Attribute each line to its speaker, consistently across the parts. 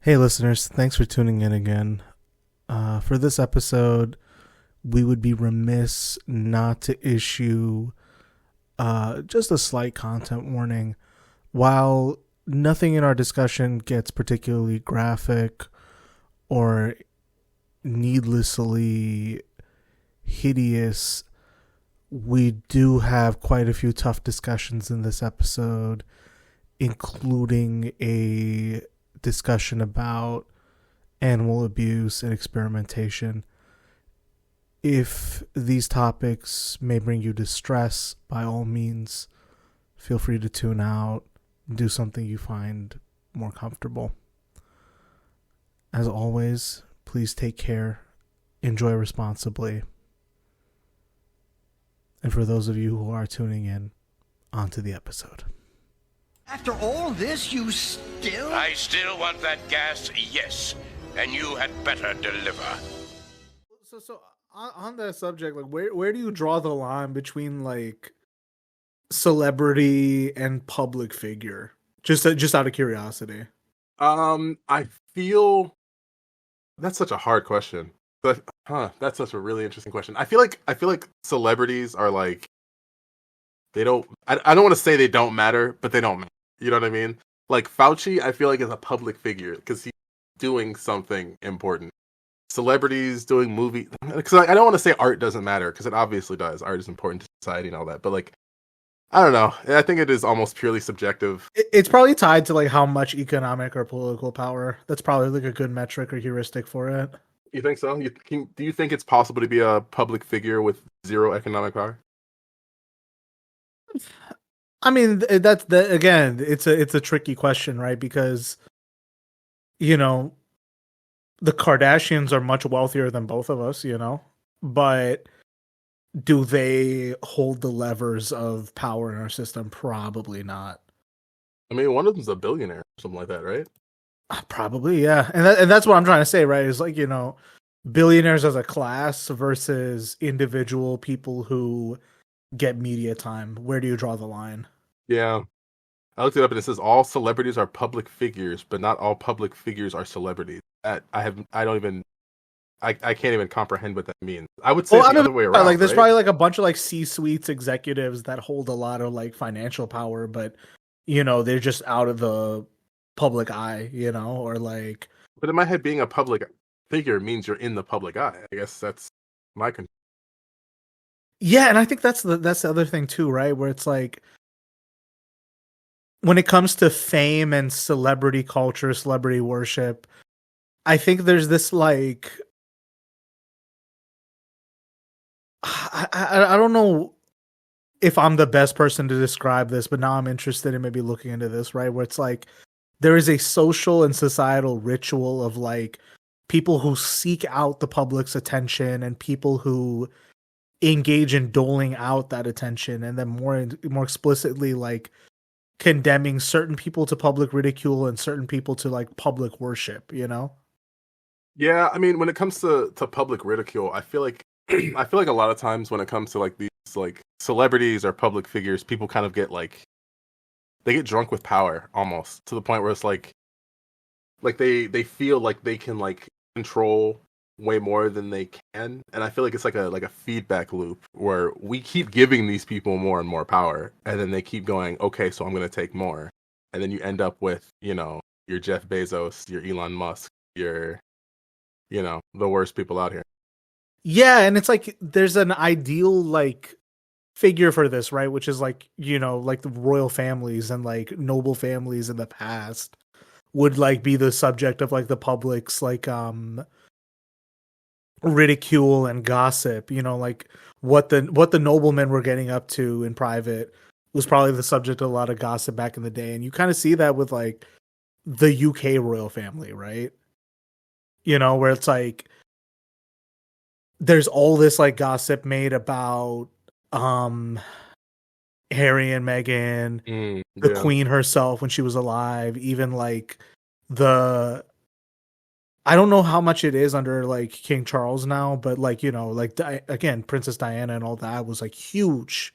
Speaker 1: Hey, listeners, thanks for tuning in again. For this episode, we would be remiss not to issue just a slight content warning. While nothing in our discussion gets particularly graphic or needlessly hideous, we do have quite a few tough discussions in this episode, including a discussion about animal abuse and experimentation. If these topics may bring you distress, by all means, feel free to tune out, do something you find more comfortable. As always, please take care, enjoy responsibly. And for those of you who are tuning in, on to the episode.
Speaker 2: After all this, you still...
Speaker 3: I still want that gas, yes. And you had better deliver.
Speaker 1: So on that subject, like where do you draw the line between like celebrity and public figure? Just out of curiosity.
Speaker 4: I feel that's such a hard question. But that's such a really interesting question. I feel like celebrities are like they don't. I don't want to say they don't matter, but they don't matter. You know what I mean? Like Fauci, I feel like is a public figure because he's doing something important. Celebrities doing movie because I don't want to say art doesn't matter because it obviously does. Art is important to society and all that, but like I don't know. I think it is almost purely subjective.
Speaker 1: It's probably tied to like how much economic or political power. That's probably like a good metric or heuristic for it.
Speaker 4: You think so? Do you think it's possible to be a public figure with zero economic power?
Speaker 1: I mean, that's again, it's a tricky question, right? Because you know, the Kardashians are much wealthier than both of us, but do they hold the levers of power in our system? Probably not.
Speaker 4: I mean, one of them's a billionaire or something like that, right?
Speaker 1: Probably, yeah. And that's what I'm trying to say, right? Is like, billionaires as a class versus individual people who get media time. Where do you draw the line?
Speaker 4: Yeah. I looked it up and it says all celebrities are public figures, but not all public figures are celebrities. I can't even comprehend what that means. I would say the other way around.
Speaker 1: Like there's
Speaker 4: right?
Speaker 1: probably like a bunch of like C-suites executives that hold a lot of like financial power, but they're just out of the public eye, or like.
Speaker 4: But in my head, being a public figure means you're in the public eye. I guess that's my concern.
Speaker 1: Yeah, and I think that's the other thing too, right? Where it's like when it comes to fame and celebrity culture, celebrity worship, I think there's this like I don't know if I'm the best person to describe this, but now I'm interested in maybe looking into this, right? Where it's like there is a social and societal ritual of like people who seek out the public's attention and people who engage in doling out that attention, and then more explicitly like condemning certain people to public ridicule and certain people to like public worship,
Speaker 4: Yeah, I mean, when it comes to public ridicule, I feel like a lot of times when it comes to like these like celebrities or public figures, people kind of get like they get drunk with power almost to the point where it's like they feel like they can like control way more than they can, and I feel like it's like a feedback loop where we keep giving these people more and more power, and then they keep going, okay, so I'm going to take more, and then you end up with your Jeff Bezos, your Elon Musk, your the worst people out here.
Speaker 1: Yeah, and it's like there's an ideal like figure for this, right? Which is like, like the royal families and like noble families in the past would like be the subject of like the public's like ridicule and gossip, like what the noblemen were getting up to in private was probably the subject of a lot of gossip back in the day. And you kind of see that with like the UK royal family, right? Where it's like there's all this like gossip made about Harry and Meghan, the Queen herself when she was alive, even like I don't know how much it is under like King Charles now, but like, like again, Princess Diana and all that was like huge.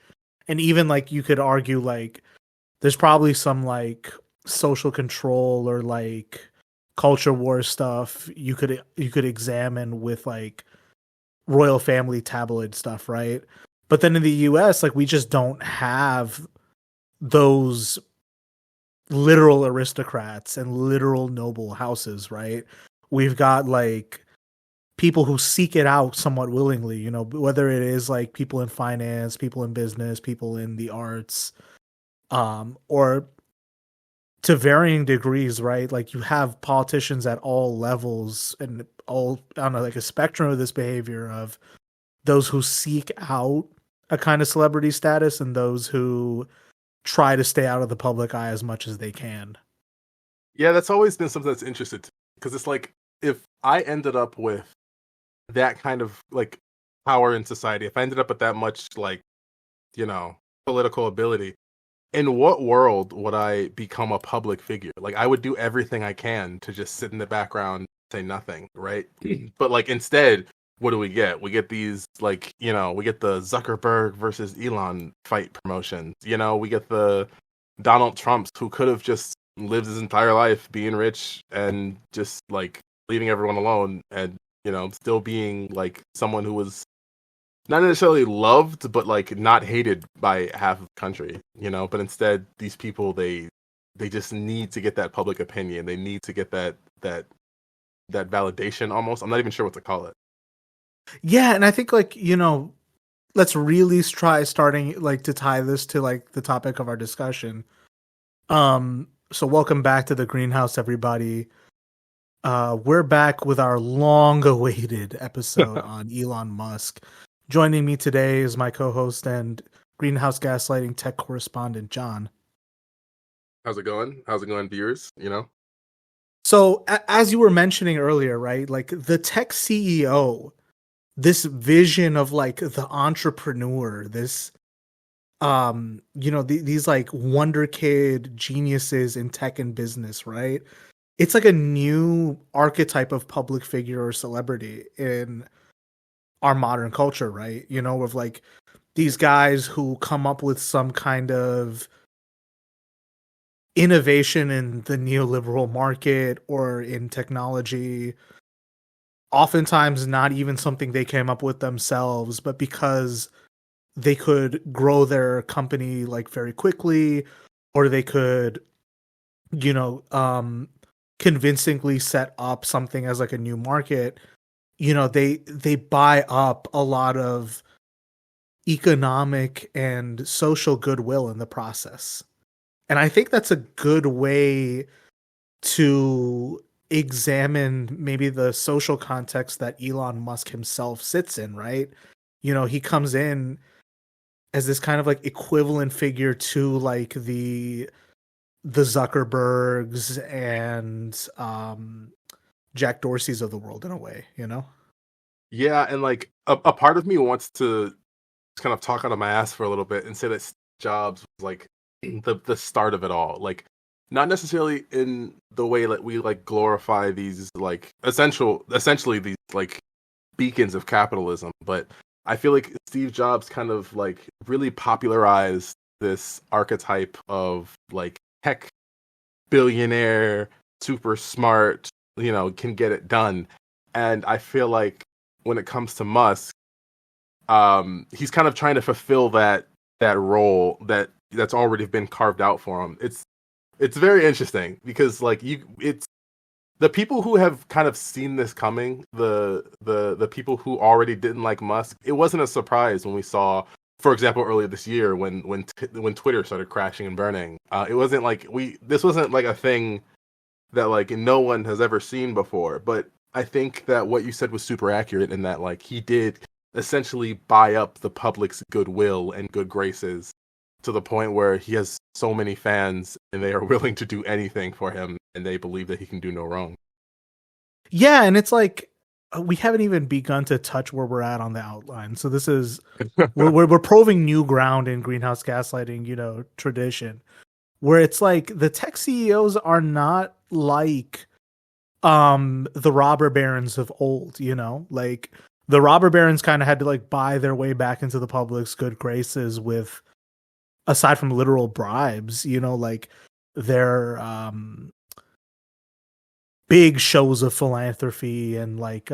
Speaker 1: And even like you could argue like there's probably some like social control or like culture war stuff you could examine with like royal family tabloid stuff, right? But then in the US, like we just don't have those literal aristocrats and literal noble houses, right? We've got like people who seek it out somewhat willingly, you know, whether it is like people in finance, people in business, people in the arts, or to varying degrees, right? Like you have politicians at all levels and all on like a spectrum of this behavior of those who seek out a kind of celebrity status and those who try to stay out of the public eye as much as they can.
Speaker 4: Yeah, that's always been something that's interested to me, because it's like if I ended up with that kind of like power in society, if I ended up with that much like, you know, political ability, in what world would I become a public figure? Like I would do everything I can to just sit in the background, say nothing, right? But like instead, what do we get? We get these like, you know, we get the Zuckerberg versus Elon fight promotions. You know, we get the Donald Trumps who could have just lived his entire life being rich and just like leaving everyone alone and, you know, still being like someone who was not necessarily loved, but like not hated by half of the country, you know. But instead, these people they just need to get that public opinion. They need to get that validation. Almost, I'm not even sure what to call it.
Speaker 1: Yeah, and I think like, you know, let's really try starting like to tie this to like the topic of our discussion. So welcome back to the greenhouse, everybody. We're back with our long-awaited episode on Elon Musk. Joining me today is my co-host and greenhouse gaslighting tech correspondent, Jon.
Speaker 4: How's it going? How's it going, viewers? You know.
Speaker 1: So as you were mentioning earlier, right? Like the tech CEO, this vision of like the entrepreneur, this you know, these like wonder kid geniuses in tech and business, right? It's like a new archetype of public figure or celebrity in our modern culture, right? You know, with like these guys who come up with some kind of innovation in the neoliberal market or in technology, oftentimes not even something they came up with themselves, but because they could grow their company like very quickly, or they could, you know, convincingly set up something as like a new market. You know, they buy up a lot of economic and social goodwill in the process. And I think that's a good way to examine maybe the social context that Elon Musk himself sits in, right? You know, he comes in as this kind of like equivalent figure to like the Zuckerbergs and Jack Dorsey's of the world in a way, you know?
Speaker 4: Yeah, and like a part of me wants to kind of talk out of my ass for a little bit and say that Steve Jobs was like the start of it all. Like not necessarily in the way that we like glorify these like essentially these like beacons of capitalism, but I feel like Steve Jobs kind of like really popularized this archetype of like tech billionaire, super smart, you know, can get it done. And I feel like when it comes to Musk, he's kind of trying to fulfill that role that's already been carved out for him. It's very interesting because like it's the people who have kind of seen this coming, the people who already didn't like Musk. It wasn't a surprise when we saw, for example, earlier this year when Twitter started crashing and burning. It wasn't like this wasn't like a thing that like no one has ever seen before. But I think that what you said was super accurate in that like he did essentially buy up the public's goodwill and good graces to the point where he has so many fans and they are willing to do anything for him and they believe that he can do no wrong.
Speaker 1: Yeah, and it's like we haven't even begun to touch where we're at on the outline. So this is we're probing new ground in greenhouse gaslighting, you know, tradition, where it's like the tech CEOs are not like the robber barons of old, you know? Like the robber barons kind of had to like buy their way back into the public's good graces with, aside from literal bribes, you know, like their big shows of philanthropy and like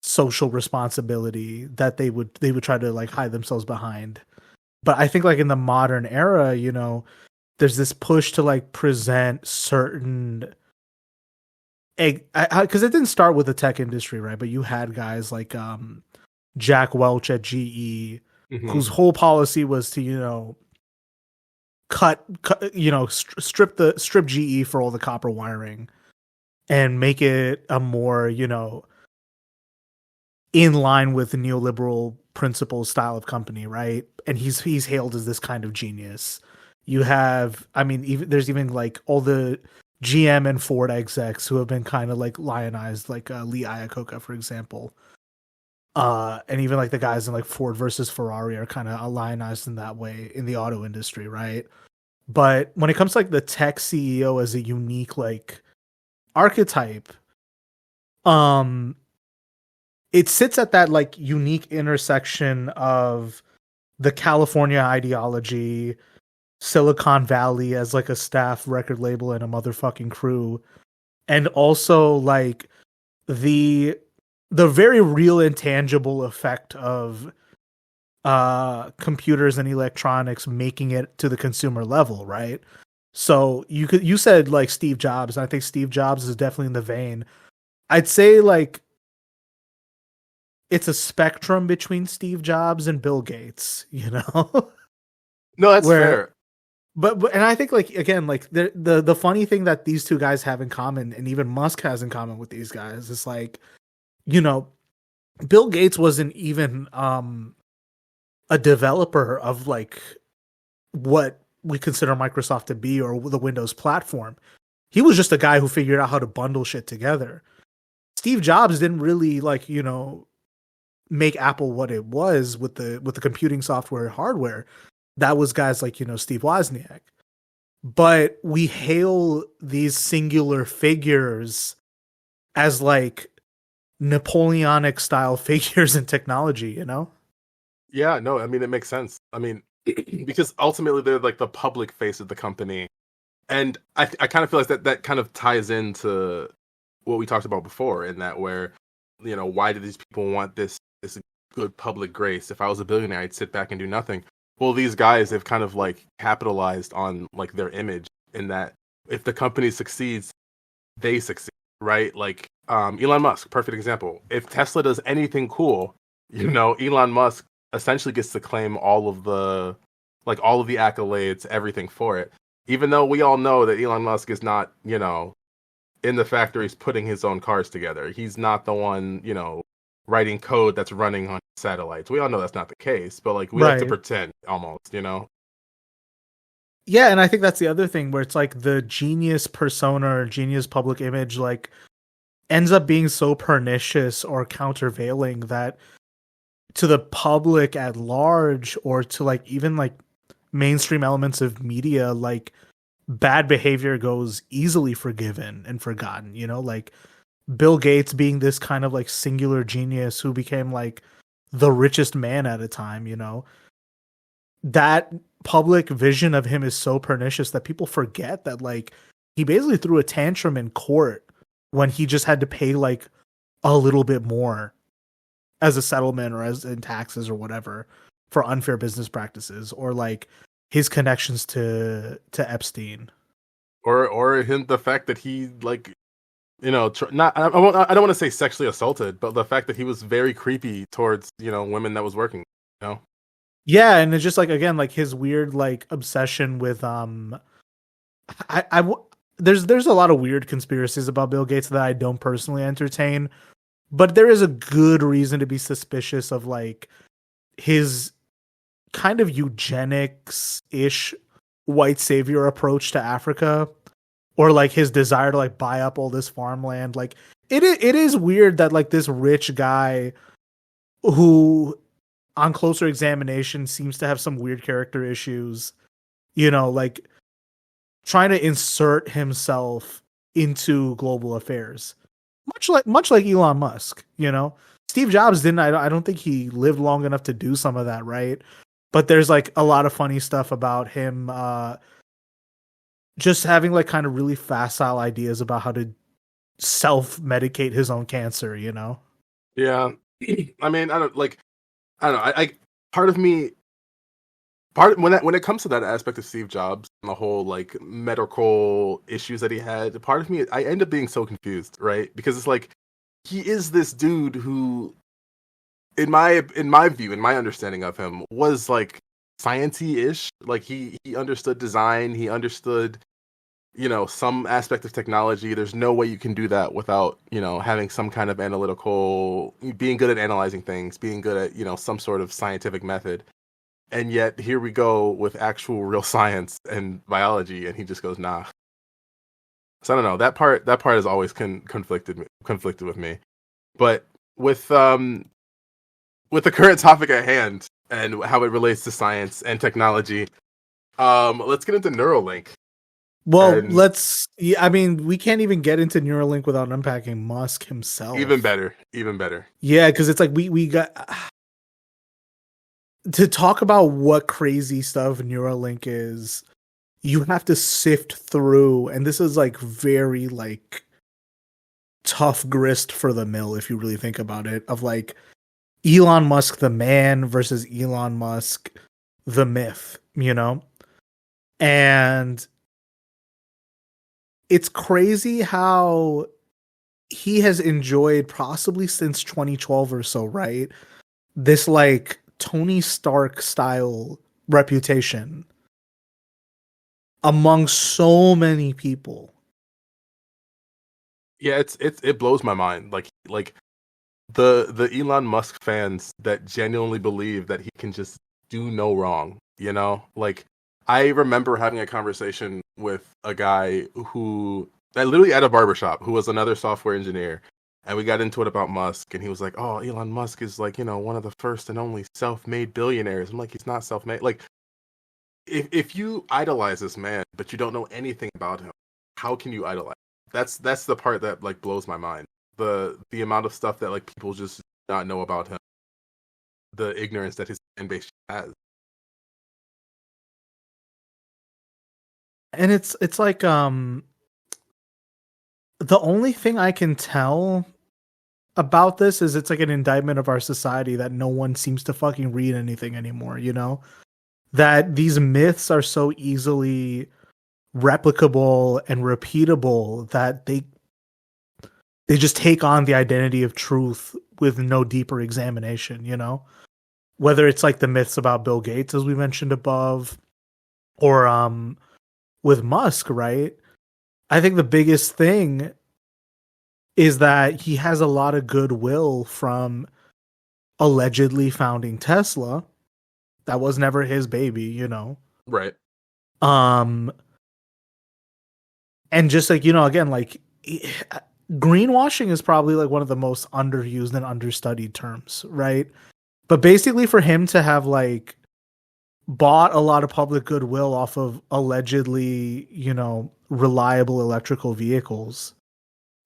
Speaker 1: social responsibility that they would try to like hide themselves behind. But I think like in the modern era, you know, there's this push to like present certain, because it didn't start with the tech industry, right? But you had guys like Jack Welch at GE, whose whole policy was to, you know, cut you know, strip GE for all the copper wiring and make it a more, you know, in line with the neoliberal principles style of company, right? And he's hailed as this kind of genius. You have, I mean, even there's even like all the GM and Ford execs who have been kind of like lionized, like Lee Iacocca, for example. And even like the guys in like Ford versus Ferrari are kind of lionized in that way in the auto industry, right? But when it comes to like the tech CEO as a unique like archetype, it sits at that like unique intersection of the California ideology, Silicon Valley as like a staff record label and a motherfucking crew, and also like the very real and tangible effect of computers and electronics making it to the consumer level, right? So you said like Steve Jobs, and I think Steve Jobs is definitely in the vein. I'd say like it's a spectrum between Steve Jobs and Bill Gates, you know?
Speaker 4: No, that's fair.
Speaker 1: But and I think like again, like the funny thing that these two guys have in common, and even Musk has in common with these guys, is like, you know, Bill Gates wasn't even a developer of like what we consider Microsoft to be or the Windows platform. He was just a guy who figured out how to bundle shit together. Steve Jobs didn't really like, you know, make Apple what it was with the computing software and hardware. That was guys like, you know, Steve Wozniak. But we hail these singular figures as like Napoleonic style figures in technology, you know?
Speaker 4: Yeah, no, I mean, it makes sense. I mean, because ultimately they're like the public face of the company. And I kind of feel like that kind of ties into what we talked about before, in that where, you know, why do these people want this good public grace? If I was a billionaire, I'd sit back and do nothing. Well, these guys have kind of like capitalized on like their image, in that if the company succeeds, they succeed, right? Like Elon Musk, perfect example. If Tesla does anything cool, you know, Elon Musk essentially gets to claim all of the accolades, everything for it. Even though we all know that Elon Musk is not, you know, in the factories putting his own cars together. He's not the one, you know, writing code that's running on satellites. We all know that's not the case, but like we like to pretend almost, you know?
Speaker 1: Yeah, and I think that's the other thing where it's like the genius persona or genius public image like ends up being so pernicious or countervailing that to the public at large, or to like even like mainstream elements of media, like bad behavior goes easily forgiven and forgotten, you know, like Bill Gates being this kind of like singular genius who became like the richest man at a time, you know, that public vision of him is so pernicious that people forget that like he basically threw a tantrum in court when he just had to pay like a little bit more as a settlement or as in taxes or whatever for unfair business practices, or like his connections to Epstein,
Speaker 4: or him, the fact that he like, you know, I don't want to say sexually assaulted, but the fact that he was very creepy towards, you know, women that was working, you know?
Speaker 1: Yeah, and it's just like, again, like his weird like obsession with there's a lot of weird conspiracies about Bill Gates that I don't personally entertain, but there is a good reason to be suspicious of like his kind of eugenics-ish white savior approach to Africa, or like his desire to like buy up all this farmland. Like it is weird that like this rich guy who on closer examination seems to have some weird character issues, you know, like trying to insert himself into global affairs, much like Elon Musk, you know. Steve Jobs didn't. I don't think he lived long enough to do some of that, right? But there's like a lot of funny stuff about him just having like kind of really facile ideas about how to self-medicate his own cancer, you know?
Speaker 4: Yeah. I mean, I don't know. I part of me part when it comes to that aspect of Steve Jobs and the whole like medical issues that he had, part of me I end up being so confused, right? Because it's like he is this dude who in my view, in my understanding of him, was like sciencey-ish. Like he understood design, he understood, some aspect of technology. There's no way you can do that without, having some kind of analytical, being good at analyzing things, being good at, some sort of scientific method. And yet here we go with actual real science and biology, and he just goes, nah. So I don't know. That part has always conflicted with me. But with with the current topic at hand and how it relates to science and technology, let's get into Neuralink.
Speaker 1: Well,
Speaker 4: And
Speaker 1: I mean, we can't even get into Neuralink without unpacking Musk himself.
Speaker 4: even better.
Speaker 1: Yeah, because it's like we got to talk about what crazy stuff Neuralink is. You have to sift through, and this is like very like tough grist for the mill if you really think about it. Of like Elon Musk the man versus Elon Musk the myth, you know? And it's crazy how he has enjoyed, possibly since 2012 or so, right? This like Tony Stark style reputation among so many people.
Speaker 4: Yeah, it blows my mind. Like the Elon Musk fans that genuinely believe that he can just do no wrong, Like I remember having a conversation with a guy who literally at a barbershop who was another software engineer, and we got into it about Musk, and he was like, "Oh, Elon Musk is like, one of the first and only self-made billionaires." I'm like, "He's not self-made." Like if you idolize this man but you don't know anything about him, how can you idolize? That's the part that like blows my mind. The amount of stuff that like people just do not know about him, the ignorance that his fan base has.
Speaker 1: And it's like the only thing I can tell about this is it's like an indictment of our society that no one seems to fucking read anything anymore, you know? That these myths are so easily replicable and repeatable that they just take on the identity of truth with no deeper examination, you know? Whether it's like the myths about Bill Gates, as we mentioned above, or with Musk, right? I think the biggest thing is that he has a lot of goodwill from allegedly founding Tesla. That was never his baby, you know?
Speaker 4: Right.
Speaker 1: And just like, again, like greenwashing is probably like one of the most underused and understudied terms, right? But basically for him to have like bought a lot of public goodwill off of allegedly, reliable electrical vehicles,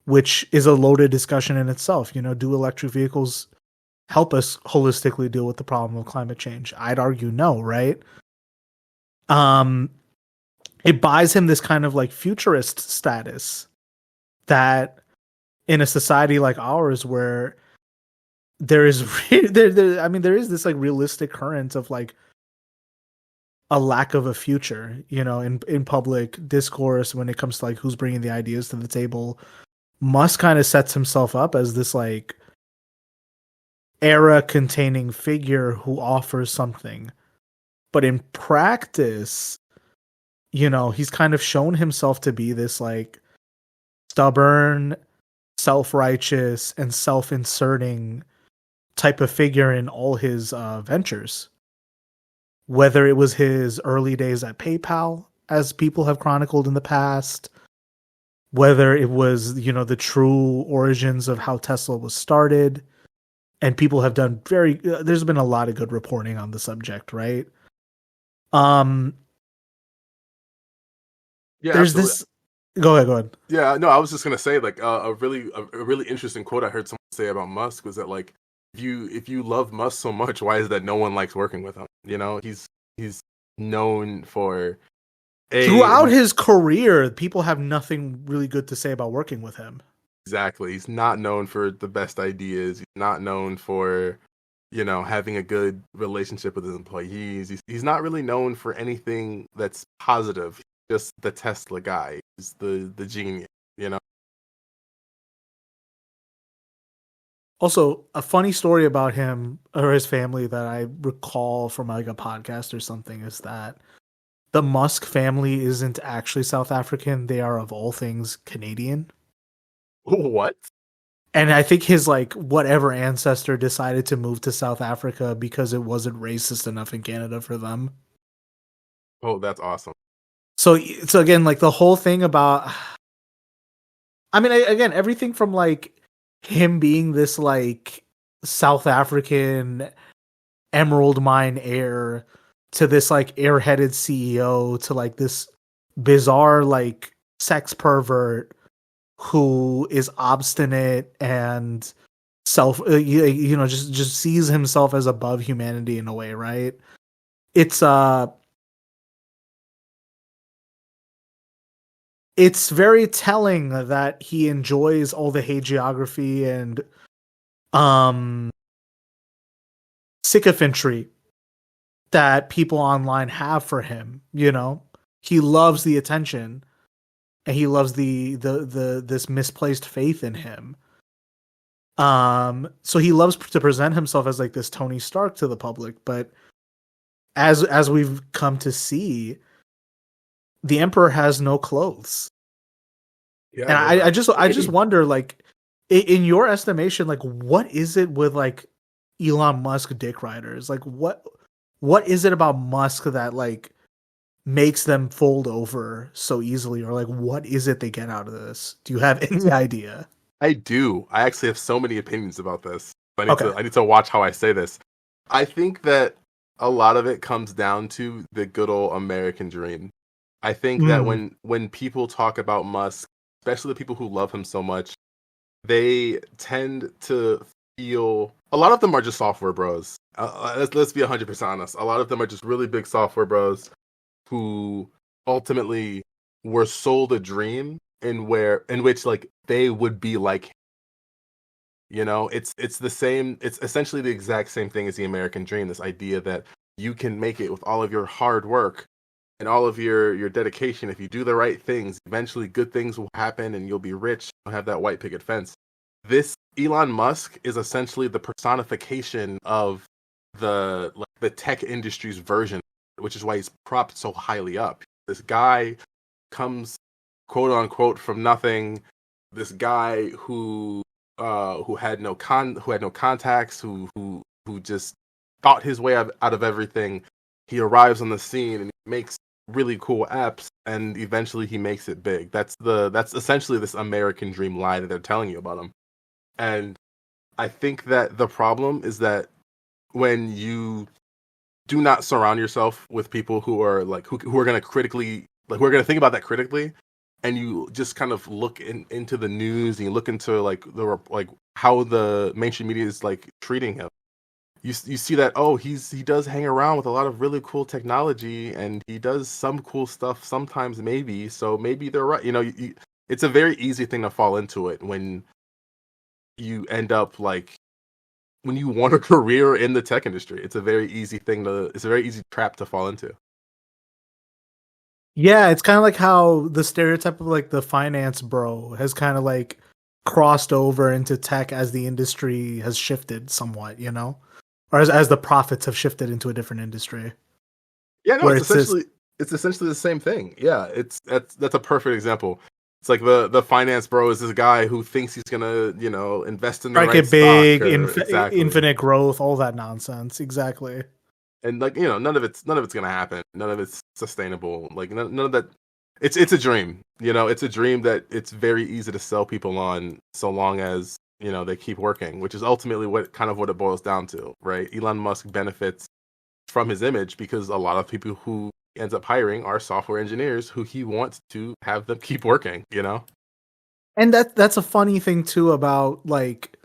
Speaker 1: which is a loaded discussion in itself. Do electric vehicles help us holistically deal with the problem of climate change? I'd argue no, right? It buys him this kind of like futurist status that in a society like ours where there is there is this like realistic current of like a lack of a future, in public discourse when it comes to like who's bringing the ideas to the table. Musk kind of sets himself up as this like era containing figure who offers something. But in practice, he's kind of shown himself to be this like stubborn, self-righteous, and self-inserting type of figure in all his ventures. Whether it was his early days at PayPal, as people have chronicled in the past, whether it was, the true origins of how Tesla was started, and people have done there's been a lot of good reporting on the subject, right?
Speaker 4: Yeah,
Speaker 1: there's
Speaker 4: absolutely.
Speaker 1: this. Go ahead.
Speaker 4: Yeah, no, I was just gonna say like a really interesting quote I heard someone say about Musk was that like if you love Musk so much, why is that no one likes working with him? He's known for
Speaker 1: throughout his career, people have nothing really good to say about working with him.
Speaker 4: Exactly. He's not known for the best ideas. He's not known for, having a good relationship with his employees. He's not really known for anything that's positive. He's just the Tesla guy. He's the genius,
Speaker 1: Also, a funny story about him or his family that I recall from like a podcast or something is that the Musk family isn't actually South African. They are, of all things, Canadian.
Speaker 4: What?
Speaker 1: And I think his like whatever ancestor decided to move to South Africa because it wasn't racist enough in Canada for them.
Speaker 4: Oh, that's awesome.
Speaker 1: So again, like the whole thing about, I mean, again, everything from like him being this like South African emerald mine heir to this like airheaded CEO to like this bizarre like sex pervert who is obstinate and just sees himself as above humanity in a way, right? It's very telling that he enjoys all the hagiography and sycophantry that people online have for him. He loves the attention, and he loves the this misplaced faith in him. So he loves to present himself as like this Tony Stark to the public, but as we've come to see, the Emperor has no clothes. Yeah, and I just wonder, like, in your estimation, like, what is it with like Elon Musk dick riders? Like, what is it about Musk that like makes them fold over so easily, or like what is it they get out of this? Do you have any idea?
Speaker 4: I do. I actually have so many opinions about this. I need to watch how I say this. I think that a lot of it comes down to the good old American dream. I think that when people talk about Musk, especially the people who love him so much, they tend to feel, a lot of them are just software bros. Let's be 100% honest. A lot of them are just really big software bros who ultimately were sold a dream in which like they would be like him. It's the same, it's essentially the exact same thing as the American dream, this idea that you can make it with all of your hard work and all of your dedication. If you do the right things, eventually good things will happen and you'll be rich. You'll have that white picket fence. This Elon Musk is essentially the personification of the tech industry's version, which is why he's propped so highly up. This guy comes, quote unquote, from nothing. This guy who had no contacts, who just thought his way out of everything. He arrives on the scene and he makes really cool apps, and eventually he makes it big. That's essentially this American dream lie that they're telling you about him. And I think that the problem is that when you do not surround yourself with people who are like who are going to critically, like, who are going to think about that critically, and you just kind of look into the news and you look into like how the mainstream media is like treating him, you see that, oh, he does hang around with a lot of really cool technology and he does some cool stuff sometimes, maybe, so maybe they're right. It's a very easy thing to fall into it when you end up like, when you want a career in the tech industry. It's a very easy trap to fall into.
Speaker 1: Yeah, it's kind of like how the stereotype of like the finance bro has kind of like crossed over into tech as the industry has shifted somewhat, or as the profits have shifted into a different industry.
Speaker 4: Yeah, no, it's essentially the same thing. Yeah, that's a perfect example. It's like the finance bro is this guy who thinks he's gonna, invest in the right
Speaker 1: big,
Speaker 4: exactly.
Speaker 1: infinite growth, all that nonsense. Exactly.
Speaker 4: And like, none of it's gonna happen. None of it's sustainable. Like none of that. It's a dream. It's a dream that it's very easy to sell people on, so long as they keep working, which is ultimately what it boils down to, right? Elon Musk benefits from his image because a lot of people who he ends up hiring are software engineers who he wants to have them keep working.
Speaker 1: And that's a funny thing too about like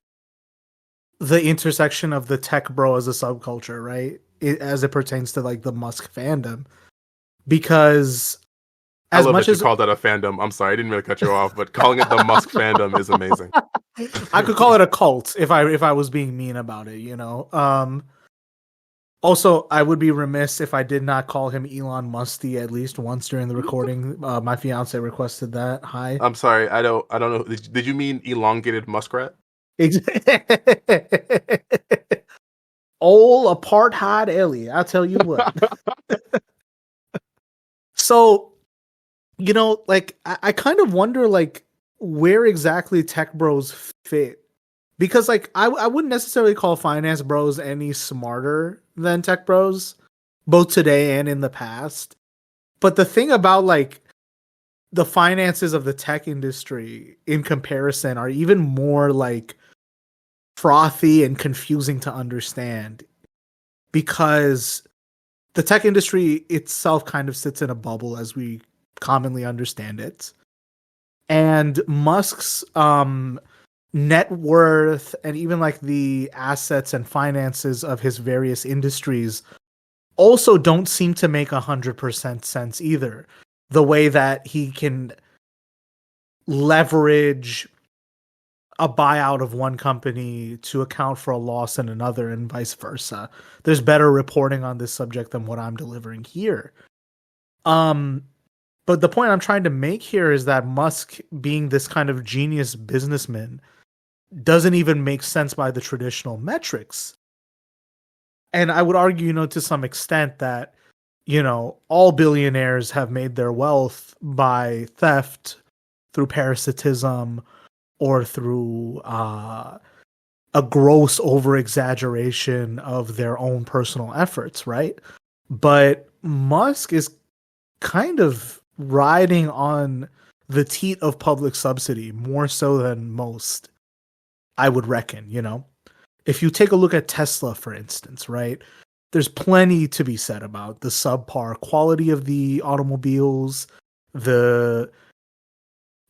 Speaker 1: the intersection of the tech bro as a subculture, right? As it pertains to like the Musk fandom, because
Speaker 4: I
Speaker 1: As
Speaker 4: love
Speaker 1: much
Speaker 4: that you
Speaker 1: as
Speaker 4: called that a fandom. I'm sorry, I didn't mean to cut you off, but calling it the Musk fandom is amazing.
Speaker 1: I could call it a cult if I was being mean about it, you know. Also, I would be remiss if I did not call him Elon Musty at least once during the recording. My fiance requested that. Hi.
Speaker 4: I'm sorry, I don't know. Did you mean elongated muskrat?
Speaker 1: Old apartheid Ellie, I'll tell you what. So, you know, like I kind of wonder like where exactly tech bros fit. Because like I wouldn't necessarily call finance bros any smarter than tech bros, both today and in the past. But the thing about like the finances of the tech industry in comparison are even more like frothy and confusing to understand because the tech industry itself kind of sits in a bubble as we commonly understand it. And Musk's net worth and even like the assets and finances of his various industries also don't seem to make 100% sense either. The way that he can leverage a buyout of one company to account for a loss in another and vice versa. There's better reporting on this subject than what I'm delivering here. But the point I'm trying to make here is that Musk, being this kind of genius businessman, doesn't even make sense by the traditional metrics. And I would argue, you know, to some extent that, you know, all billionaires have made their wealth by theft, through parasitism, or through a gross over exaggeration of their own personal efforts, right? But Musk is kind of riding on the teat of public subsidy more so than most, I would reckon, you know? If you take a look at Tesla, for instance, right? There's plenty to be said about the subpar quality of the automobiles, the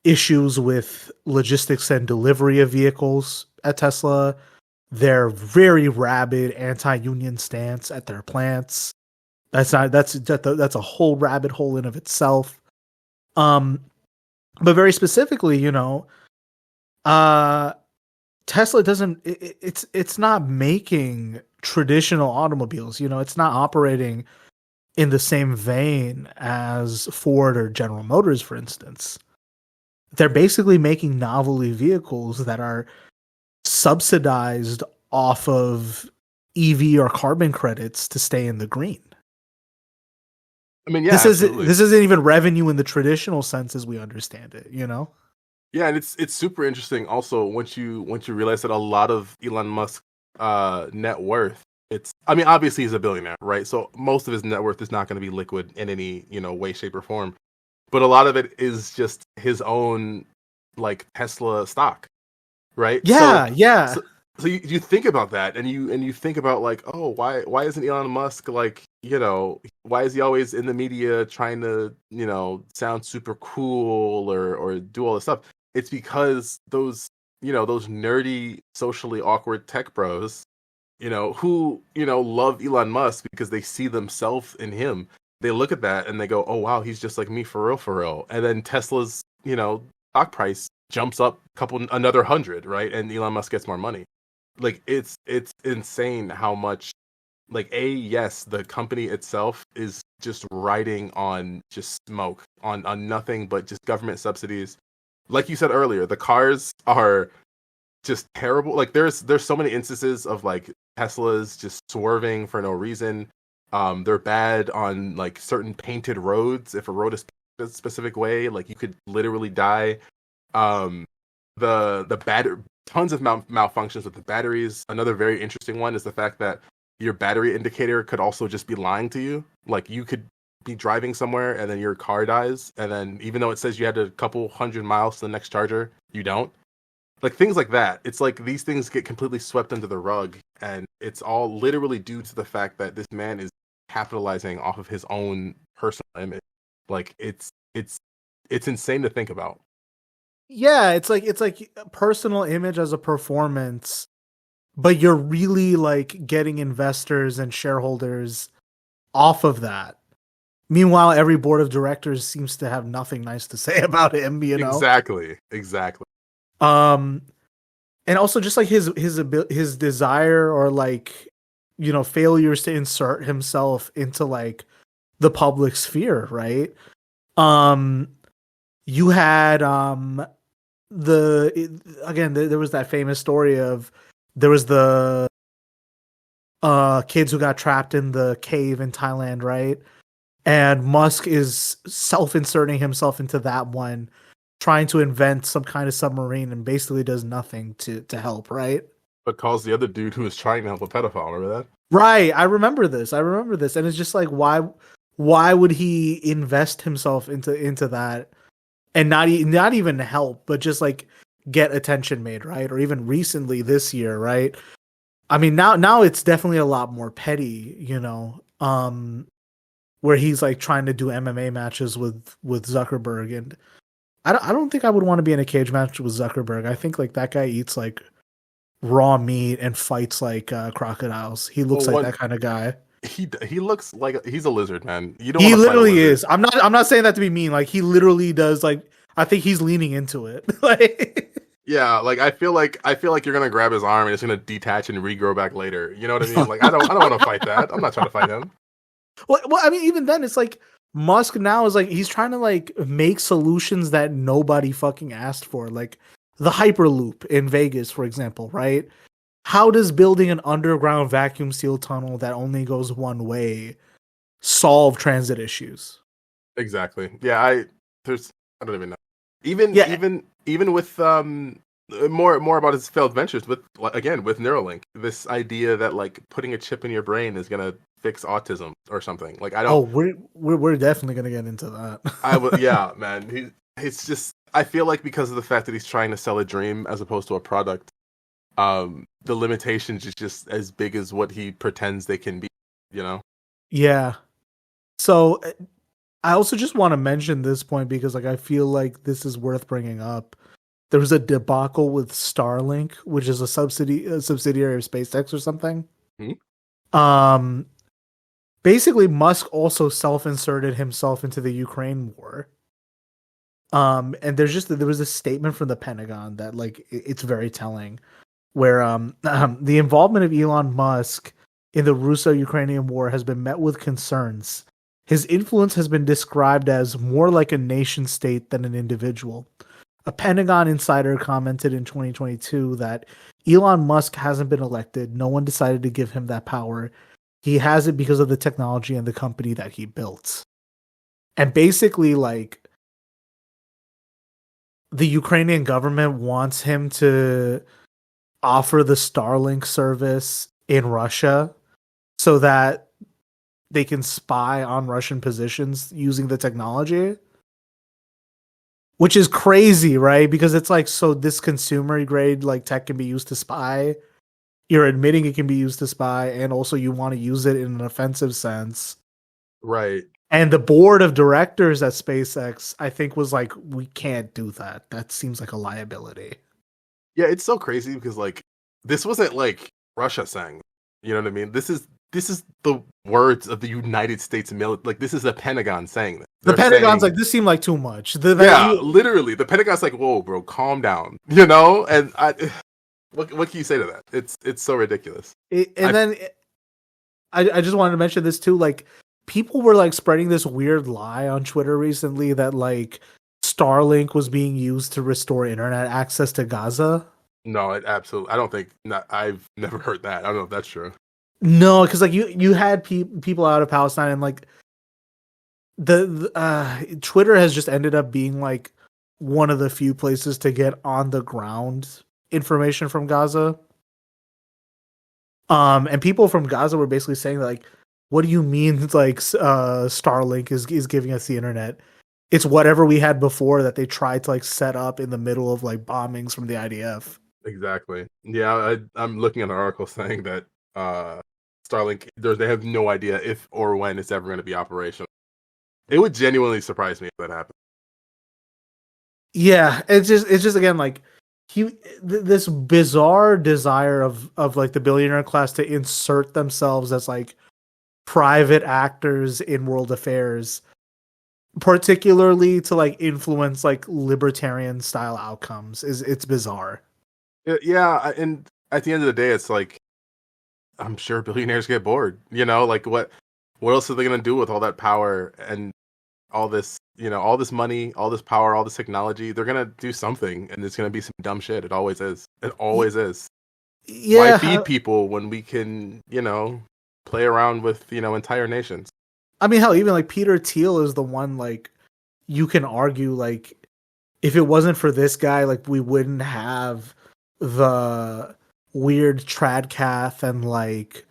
Speaker 1: issues with logistics and delivery of vehicles at Tesla, their very rabid anti-union stance at their plants. That's a whole rabbit hole in of itself. But very specifically, you know, Tesla doesn't. It's not making traditional automobiles. You know, it's not operating in the same vein as Ford or General Motors, for instance. They're basically making novelty vehicles that are subsidized off of EV or carbon credits to stay in the green.
Speaker 4: I mean, yeah,
Speaker 1: this
Speaker 4: absolutely.
Speaker 1: isn't even revenue in the traditional sense as we understand it, you know?
Speaker 4: Yeah, and it's super interesting also once you realize that a lot of Elon Musk's net worth, it's, I mean, obviously he's a billionaire, right? So most of his net worth is not going to be liquid in any, you know, way, shape, or form. But a lot of it is just his own like Tesla stock, right?
Speaker 1: Yeah,
Speaker 4: So you think about that, and you think about like, oh, why isn't Elon Musk like, you know, why is he always in the media trying to, you know, sound super cool or do all this stuff? It's because those, you know, those nerdy, socially awkward tech bros, you know, who, you know, love Elon Musk because they see themselves in him. They look at that and they go, oh wow, he's just like me for real, for real. And then Tesla's, you know, stock price jumps up another 100, right? And Elon Musk gets more money. Like it's insane how much, like, yes, the company itself is just riding on just smoke, on nothing but just government subsidies. Like you said earlier, the cars are just terrible. Like there's so many instances of like Teslas just swerving for no reason. They're bad on like certain painted roads. If a road is painted a specific way, like you could literally die. The battery, tons of malfunctions with the batteries. Another very interesting one is the fact that your battery indicator could also just be lying to you. Like you could be driving somewhere and then your car dies, and then even though it says you had a couple 100 miles to the next charger, you don't. Like things like that. It's like these things get completely swept under the rug, and it's all literally due to the fact that this man is capitalizing off of his own personal image. Like it's insane to think about.
Speaker 1: Yeah, it's like personal image as a performance, but you're really like getting investors and shareholders off of that. Meanwhile, every board of directors seems to have nothing nice to say about him, you know?
Speaker 4: Exactly.
Speaker 1: Um, and also just like his desire or like, you know, failures to insert himself into like the public sphere, right? Um, you had there was that famous story of there was the kids who got trapped in the cave in Thailand, right? And Musk is self-inserting himself into that one, trying to invent some kind of submarine, and basically does nothing to help, right?
Speaker 4: But calls the other dude who was trying to help a pedophile. Remember that?
Speaker 1: Right. I remember this, and it's just like why would he invest himself into that and not even help, but just like get attention made, right? Or even recently this year, right? I mean, now it's definitely a lot more petty, you know, where he's like trying to do MMA matches with Zuckerberg, and I don't think I would want to be in a cage match with Zuckerberg. I think like that guy eats like raw meat and fights like crocodiles. He looks like that kind of guy.
Speaker 4: He looks like he's a lizard, man. You don't.
Speaker 1: He literally is. I'm not saying that to be mean. Like he literally does. Like I think he's leaning into it. Like
Speaker 4: yeah, like I feel like you're gonna grab his arm and it's gonna detach and regrow back later. You know what I mean? Like I don't want to fight that. I'm not trying to fight him.
Speaker 1: Well, I mean, even then, it's like Musk now is like he's trying to like make solutions that nobody fucking asked for, like the Hyperloop in Vegas, for example, right? How does building an underground vacuum seal tunnel that only goes one way solve transit issues?
Speaker 4: Exactly. Yeah, I don't even know. Even with more about his failed ventures with with Neuralink, this idea that like putting a chip in your brain is gonna fix autism or something. Like I don't.
Speaker 1: Oh, we're definitely gonna get into that.
Speaker 4: Yeah, man. It's just I feel like because of the fact that he's trying to sell a dream as opposed to a product, the limitations is just as big as what he pretends they can be. You know.
Speaker 1: Yeah. So I also just want to mention this point because like I feel like this is worth bringing up. There was a debacle with Starlink, which is a subsidiary of SpaceX or something.
Speaker 4: Mm-hmm.
Speaker 1: Basically Musk also self-inserted himself into the Ukraine war. And there was a statement from the Pentagon that like it's very telling, where the involvement of Elon Musk in the Russo-Ukrainian war has been met with concerns. His influence has been described as more like a nation state than an individual. A Pentagon insider commented in 2022 that Elon Musk hasn't been elected. No one decided to give him that power. He has it because of the technology and the company that he built. And basically, like, the Ukrainian government wants him to offer the Starlink service in Russia so that they can spy on Russian positions using the technology. Which is crazy, right? Because it's like, so this consumer grade like tech can be used to spy. You're admitting it can be used to spy, and also you want to use it in an offensive sense.
Speaker 4: Right.
Speaker 1: And the board of directors at SpaceX, I think, was like, we can't do that. That seems like a liability.
Speaker 4: Yeah, it's so crazy because like this wasn't like Russia saying, you know what I mean? This is the words of the United States military. Like this is the Pentagon saying that.
Speaker 1: The Pentagon's like, this seemed like too much.
Speaker 4: Literally, the Pentagon's like, whoa, bro, calm down. You know, and what can you say to that? It's so ridiculous.
Speaker 1: I just wanted to mention this too. Like, people were like spreading this weird lie on Twitter recently that like Starlink was being used to restore internet access to Gaza.
Speaker 4: No, it absolutely. I don't think. I've never heard that. I don't know if that's true.
Speaker 1: No, because like you had people out of Palestine, and like the Twitter has just ended up being like one of the few places to get on the ground information from Gaza. And people from Gaza were basically saying like, what do you mean like Starlink is giving us the internet? It's whatever we had before that they tried to like set up in the middle of like bombings from the IDF.
Speaker 4: Exactly. Yeah, I'm looking at an article saying that Starlink, they have no idea if or when it's ever going to be operational. It would genuinely surprise me if that happened.
Speaker 1: Yeah, it's just again like this bizarre desire of like the billionaire class to insert themselves as like private actors in world affairs particularly to like influence like libertarian style outcomes. It's bizarre.
Speaker 4: Yeah, and at the end of the day, it's like I'm sure billionaires get bored. Like what else are they gonna do with all that power and all this, all this money, all this power, all this technology? They're gonna do something, and it's gonna be some dumb shit. It always is. It always is. Why
Speaker 1: Yeah,
Speaker 4: feed people when we can, play around with, entire nations?
Speaker 1: I mean, hell, even like Peter Thiel is the one like you can argue like if it wasn't for this guy, like we wouldn't have the weird tradcath and like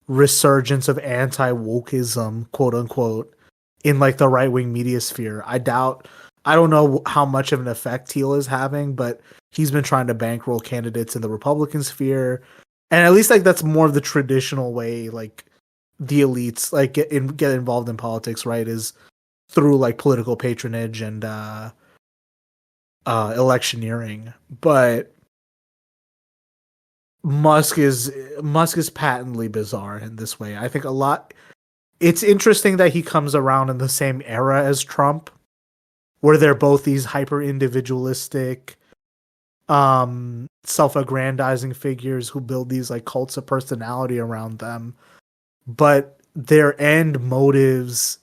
Speaker 1: resurgence of anti-wokeism, quote unquote, in like the right-wing media sphere. I don't know how much of an effect Thiel is having, but he's been trying to bankroll candidates in the Republican sphere. And at least like that's more of the traditional way like the elites like get involved in politics, right? Is through like political patronage and electioneering. But Musk is patently bizarre in this way. I think a lot. It's interesting that he comes around in the same era as Trump, where they're both these hyper individualistic, self-aggrandizing figures who build these like cults of personality around them, but their end motives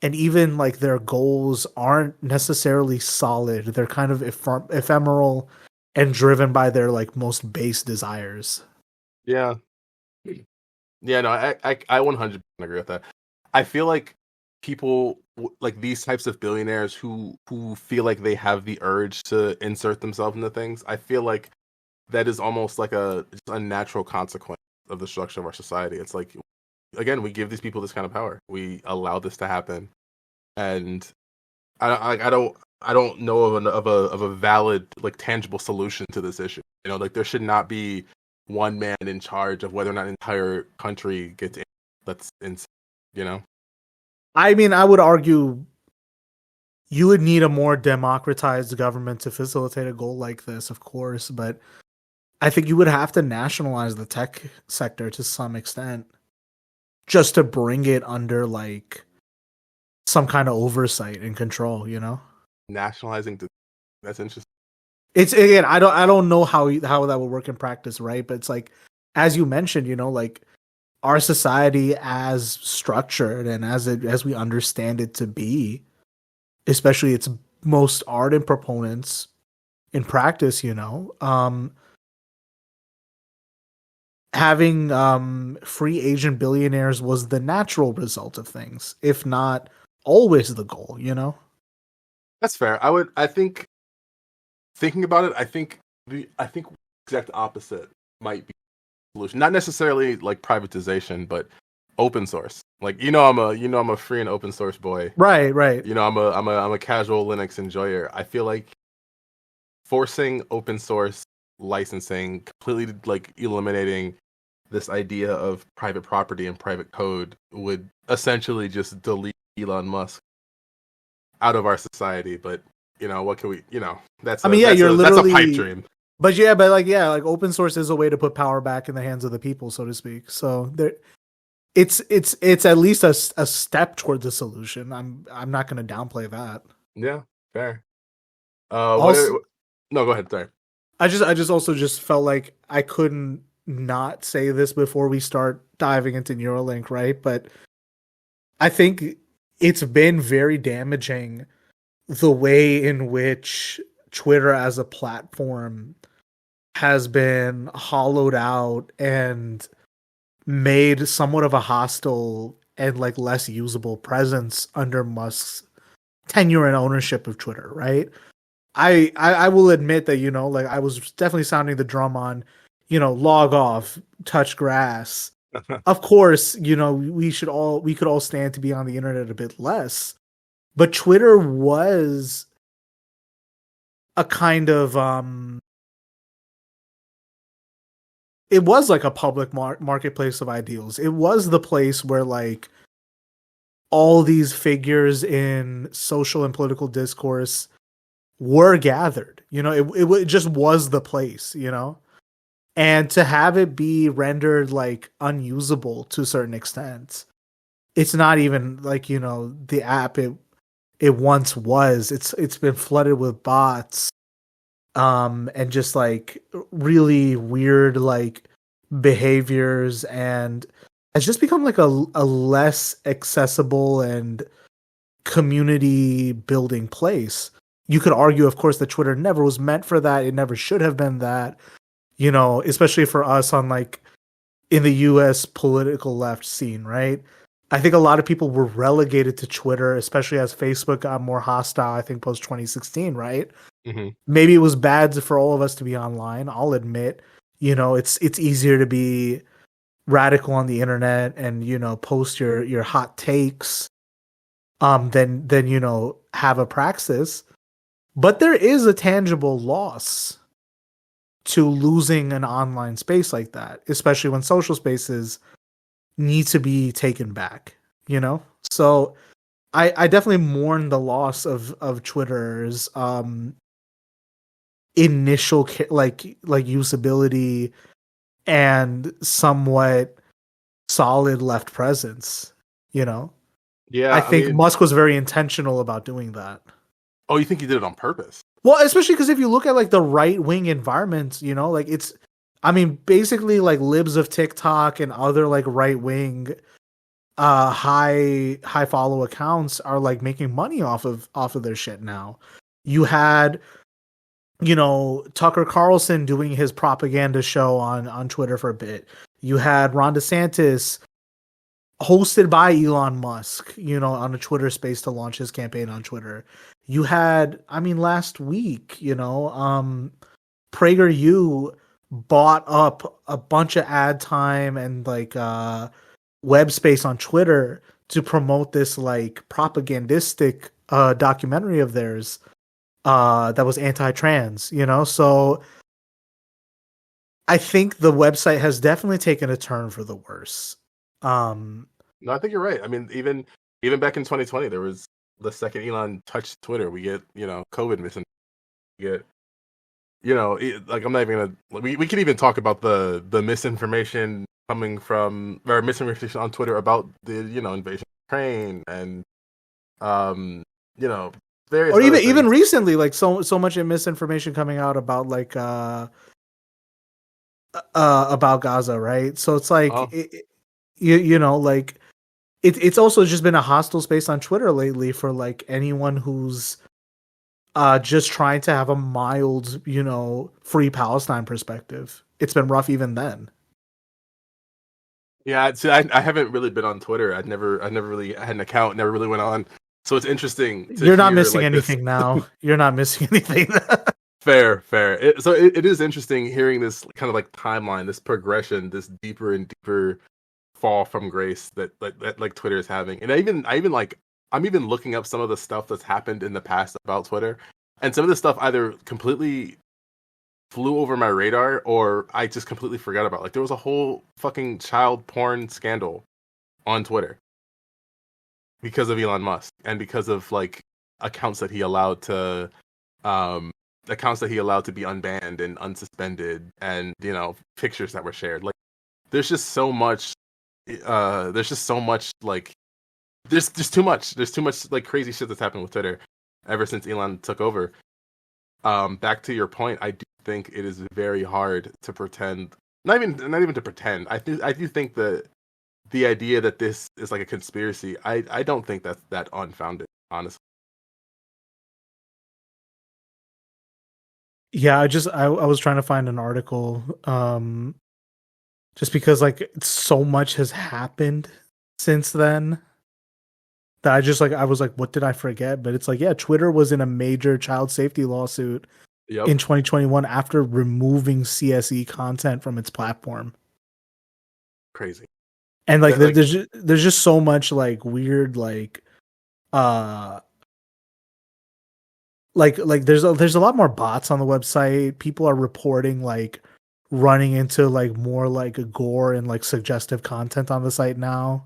Speaker 1: and even like their goals aren't necessarily solid. They're kind of ephemeral and driven by their like most base desires.
Speaker 4: Yeah. Yeah, no, I 100% agree with that. I feel like people like these types of billionaires who feel like they have the urge to insert themselves into things. I feel like that is almost like just a natural consequence of the structure of our society. It's like, again, we give these people this kind of power. We allow this to happen, and I don't know of a valid like tangible solution to this issue. Like there should not be one man in charge of whether or not an entire country gets in. That's insane.
Speaker 1: I mean, I would argue you would need a more democratized government to facilitate a goal like this, of course, but I think you would have to nationalize the tech sector to some extent just to bring it under like some kind of oversight and control,
Speaker 4: Nationalizing that's interesting.
Speaker 1: It's again, I don't know how that would work in practice, right? But it's like as you mentioned, like our society as structured and as we understand it to be, especially its most ardent proponents in practice, having free agent billionaires was the natural result of things, if not always the goal,
Speaker 4: That's fair. I think thinking about it, I think the exact opposite might be the solution. Not necessarily like privatization, but open source. Like I'm a free and open source boy.
Speaker 1: Right.
Speaker 4: I'm a casual Linux enjoyer. I feel like forcing open source licensing, completely like eliminating this idea of private property and private code would essentially just delete Elon Musk out of our society. But what can we? That's
Speaker 1: I mean, yeah,
Speaker 4: that's a pipe dream.
Speaker 1: But like open source is a way to put power back in the hands of the people, so to speak. So there, it's at least a step toward the solution. I'm not going to downplay that.
Speaker 4: Yeah, fair.
Speaker 1: Also,
Speaker 4: no, go ahead. Sorry.
Speaker 1: I just also just felt like I couldn't not say this before we start diving into Neuralink, right? But I think it's been very damaging the way in which Twitter as a platform has been hollowed out and made somewhat of a hostile and like less usable presence under Musk's tenure and ownership of Twitter, right? I will admit that, like I was definitely sounding the drum on, log off, touch grass. Of course, we could all stand to be on the internet a bit less. But Twitter was a kind of it was like a public marketplace of ideals. It was the place where like all these figures in social and political discourse were gathered. It just was the place, and to have it be rendered like unusable to a certain extent, it's not even like, the app. it once was. It's been flooded with bots, and just like really weird like behaviors, and it's just become like a less accessible and community building place. You could argue, of course, that Twitter never was meant for that. It never should have been that, especially for us on like in the US political left scene, right? I think a lot of people were relegated to Twitter, especially as Facebook got more hostile, I think post 2016, right?
Speaker 4: Mm-hmm.
Speaker 1: Maybe it was bad for all of us to be online. I'll admit, it's easier to be radical on the internet and, post your hot takes than have a praxis. But there is a tangible loss to losing an online space like that, especially when social spaces need to be taken back, So I definitely mourn the loss of Twitter's initial like usability and somewhat solid left presence,
Speaker 4: Yeah,
Speaker 1: I think Musk was very intentional about doing that.
Speaker 4: Oh, you think he did it on purpose?
Speaker 1: Well, especially because if you look at like the right wing environments, like basically like libs of TikTok and other like right wing, high follow accounts are like making money off of their shit now. You had, Tucker Carlson doing his propaganda show on Twitter for a bit. You had Ron DeSantis hosted by Elon Musk, on a Twitter space to launch his campaign on Twitter. You had, last week, PragerU bought up a bunch of ad time and like web space on Twitter to promote this like propagandistic documentary of theirs that was anti-trans, So I think the website has definitely taken a turn for the worse.
Speaker 4: No, I think you're right. I mean, even back in 2020, there was the second Elon touched Twitter, we get COVID misinformation. We get like I'm not even gonna. We could even talk about the misinformation coming from or misinformation on Twitter about the invasion of Ukraine and various
Speaker 1: or even
Speaker 4: things.
Speaker 1: recently, like so much misinformation coming out about like about Gaza, right? So it's like like it's also just been a hostile space on Twitter lately for like anyone who's just trying to have a mild, free Palestine perspective. It's been rough even then.
Speaker 4: Yeah, see, I haven't really been on Twitter. I never really had an account. Never really went on. So it's interesting.
Speaker 1: You're not missing anything now. You're not missing anything.
Speaker 4: Fair. It is interesting hearing this kind of like timeline, this progression, this deeper and deeper fall from grace that like Twitter is having. And I even like I'm even looking up some of the stuff that's happened in the past about Twitter, and some of the stuff either completely flew over my radar or I just completely forgot about. Like there was a whole fucking child porn scandal on Twitter because of Elon Musk and because of like accounts that he allowed to be unbanned and unsuspended, and pictures that were shared. Like there's just so much like there's too much like crazy shit that's happened with Twitter ever since Elon took over. Back to your point, I do think it is very hard to pretend, not even to pretend. I do think that the idea that this is like a conspiracy, I don't think that's that unfounded, honestly.
Speaker 1: Yeah, I was trying to find an article just because like so much has happened since then that I was like, what did I forget? But it's like, yeah, Twitter was in a major child safety lawsuit in 2021 after removing CSE content from its platform.
Speaker 4: Crazy.
Speaker 1: And like there's just so much like weird like there's a lot more bots on the website. People are reporting like running into like more like a gore and like suggestive content on the site now.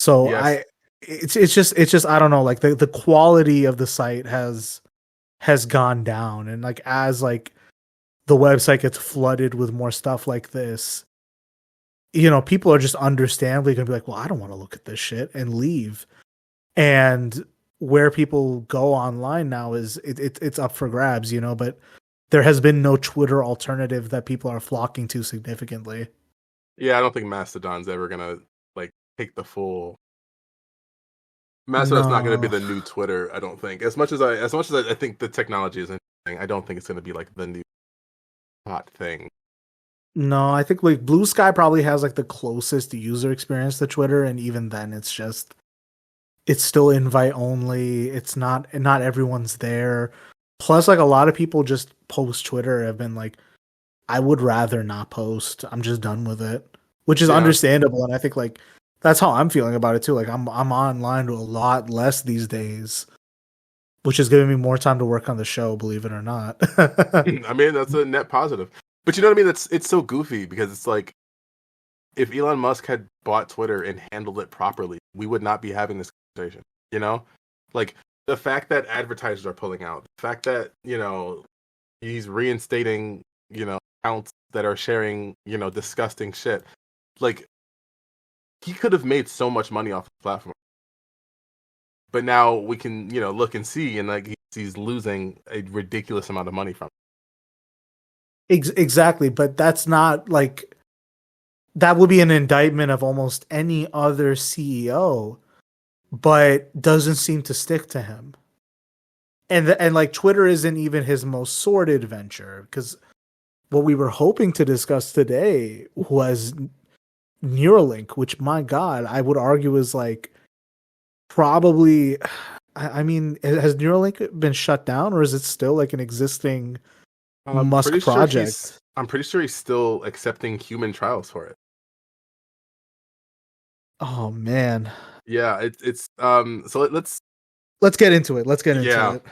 Speaker 1: So
Speaker 4: yes.
Speaker 1: It's just I don't know, like the quality of the site has gone down, and like as like the website gets flooded with more stuff like this, people are just understandably gonna be like, well, I don't want to look at this shit and leave. And where people go online now is it's up for grabs, you know, but there has been no Twitter alternative that people are flocking to significantly.
Speaker 4: Yeah, I don't think Mastodon's ever gonna like take the full. Mastodon's not gonna be
Speaker 1: No.
Speaker 4: the new Twitter. I don't think. As much as I think the technology is interesting, I don't think it's gonna be like the new hot thing.
Speaker 1: No, I think like Blue Sky probably has like the closest user experience to Twitter, and even then it's still invite only. It's not everyone's there. Plus, like a lot of people just post Twitter have been like, I would rather not post. I'm just done with it, which is
Speaker 4: Yeah,
Speaker 1: understandable. And I think like that's how I'm feeling about it too. Like I'm online to a lot less these days, which is giving me more time to work on the show. Believe it or not.
Speaker 4: I mean that's a net positive. But you know what I mean? It's so goofy because it's like if Elon Musk had bought Twitter and handled it properly, we would not be having this conversation. You know, like the fact that advertisers are pulling out, the fact that he's reinstating accounts that are sharing disgusting shit. Like he could have made so much money off the platform, but now we can look and see, and like he's losing a ridiculous amount of money from it.
Speaker 1: Exactly, but that's not like that would be an indictment of almost any other CEO, but doesn't seem to stick to him. And like Twitter isn't even his most sordid venture, because what we were hoping to discuss today was Neuralink, which my God, I would argue is like probably. I mean, has Neuralink been shut down, or is it still like an existing Musk project?
Speaker 4: I'm pretty sure he's still accepting human trials for it.
Speaker 1: Oh man.
Speaker 4: Yeah, it's so
Speaker 1: Let's get into it. Let's get into
Speaker 4: yeah,
Speaker 1: it.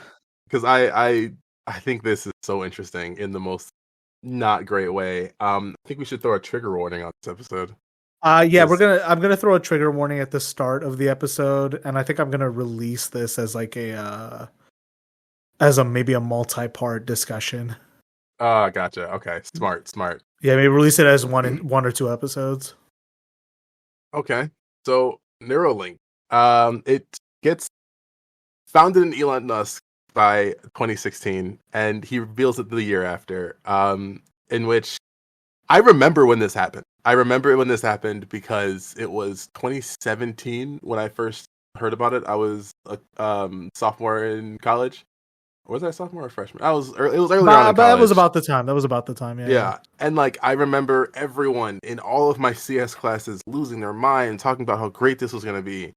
Speaker 4: because I think this is so interesting in the most not great way. I think we should throw a trigger warning on this episode.
Speaker 1: Yeah,
Speaker 4: 'Cause,
Speaker 1: I'm gonna throw a trigger warning at the start of the episode, and I think I'm gonna release this as like a as a maybe a multi-part discussion.
Speaker 4: gotcha. Okay, smart.
Speaker 1: Yeah, maybe release it as one or two episodes.
Speaker 4: Okay, so Neuralink, it gets founded in Elon Musk by 2016, and he reveals it the year after. In which I remember when this happened. I remember it when this happened because it was 2017 when I first heard about it. I was a sophomore in college. Or was I a sophomore or freshman? It was early on in college.
Speaker 1: That was about the time. That was about the time.
Speaker 4: Yeah. And like I remember everyone in all of my CS classes losing their mind, talking about how great this was going to be.